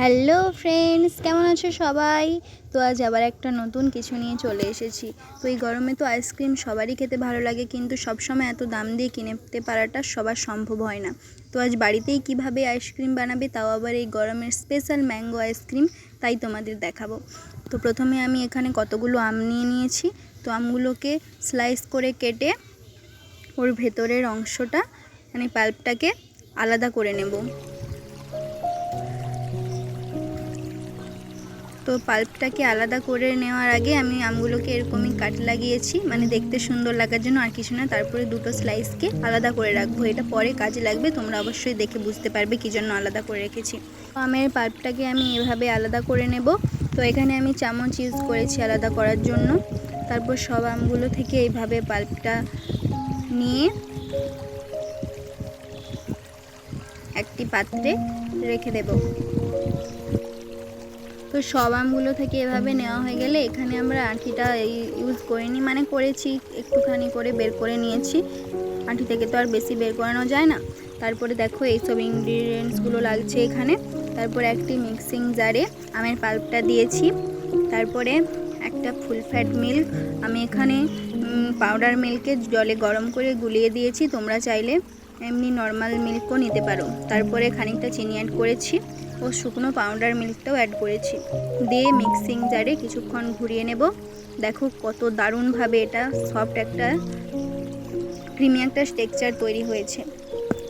Hello friends, কেমন আছো সবাই? তো আজ আবার একটা নতুন কিছু নিয়ে চলে এসেছি। তো এই গরমে তো আইসক্রিম সবারই খেতে ভালো লাগে, কিন্তু সবসময় এত দাম দিয়ে কিনতে পারাটা সবার সম্ভব হয় না। তো আজ বাড়িতেই কিভাবে আইসক্রিম বানাবে, তাও আবার এই গরমের স্পেশাল ম্যাঙ্গো আইসক্রিম, তাই তোমাদের দেখাবো। তো প্রথমে আমি এখানে কতগুলো আম নিয়ে নিয়েছি। তো আমগুলোকে স্লাইস করে কেটে ওর ভেতরের অংশটা মানে পাল্পটাকে আলাদা করে নেব। তো পাল্পটাকে আলাদা করে নেওয়ার আগে আমি আমগুলোকে এরকমই কাট লাগিয়েছি, মানে দেখতে সুন্দর লাগার জন্য, আর কিছু না। তারপরে দুটো স্লাইসকে আলাদা করে রাখবো, এটা পরে কাজে লাগবে, তোমরা অবশ্যই দেখে বুঝতে পারবে কী জন্য আলাদা করে রেখেছি। তো আমের পাল্পটাকে আমি এভাবে আলাদা করে নেব। তো এখানে আমি চামচ ইউজ করেছি আলাদা করার জন্য। তারপর সব আমগুলো থেকে এইভাবে পাল্পটা নিয়ে একটি পাত্রে রেখে দেব। তো সব আমগুলো থেকে এভাবে নেওয়া হয়ে গেলে এখানে আমরা আঁটিটা ইউজ করিনি, মানে করেছি একটুখানি করে বের করে নিয়েছি। আঁটি থেকে তো আর বেশি বের করানো যায় না। তারপরে দেখো এইসব ইনগ্রিডিয়েন্টসগুলো লাগছে এখানে। তারপরে একটি মিক্সিং জারে আমের পাল্পটা দিয়েছি। তারপরে একটা ফুল ফ্যাট মিল্ক, আমি এখানে পাউডার মিল্কে জলে গরম করে গুলিয়ে দিয়েছি, তোমরা চাইলে এমনি নর্মাল মিল্কও নিতে পারো। তারপরে খানিকটা চিনি অ্যাড করেছি ও শুকনো পাউডার মিল্কটাও অ্যাড করেছি, দিয়ে মিক্সিং জারে কিছুক্ষণ ঘুরিয়ে নেব। দেখো কত দারুণভাবে এটা সফট একটা ক্রিমি একটা টেক্সচার তৈরি হয়েছে।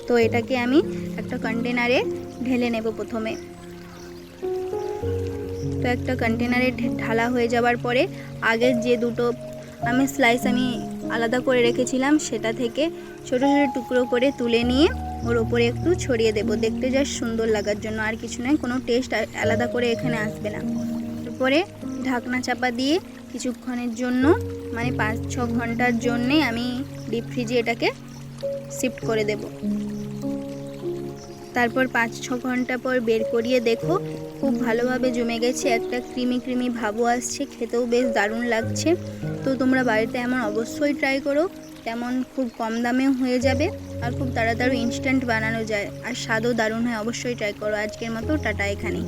তো এটাকে আমি একটা কন্টেনারে ঢেলে নেব প্রথমে। তো একটা কন্টেনারে ঢালা হয়ে যাওয়ার পরে আগের যে দুটো স্লাইস আমি আলাদা করে রেখেছিলাম, সেটা থেকে ছোট ছোট টুকরো করে তুলে নিয়ে ওর ওপরে একটু ছড়িয়ে দেব, দেখতে জাস্ট সুন্দর লাগার জন্য, আর কিছু নয়, কোনো টেস্ট আলাদা করে এখানে আসবে না। তারপরে ঢাকনা চাপা দিয়ে কিছুক্ষণের জন্য, মানে 5-6 ঘন্টার জন্যে আমি ডিপ ফ্রিজে এটাকে শিফট করে দেব। তারপর 5-6 ঘন্টা পর বের করিয়ে দেখো খুব ভালোভাবে জমে গেছে, একটা ক্রিমি ক্রিমি ভাবও আসছে, খেতেও বেশ দারুণ লাগছে। তো তোমরা বাড়িতে এমন অবশ্যই ট্রাই করো, তেমন খুব কম দামেও হয়ে যাবে আর খুব তাড়াতাড়ি ইনস্ট্যান্ট বানানো যায়, আর স্বাদও দারুণ হয়। অবশ্যই ট্রাই করো। আজকের মতো টাটা এখানেই।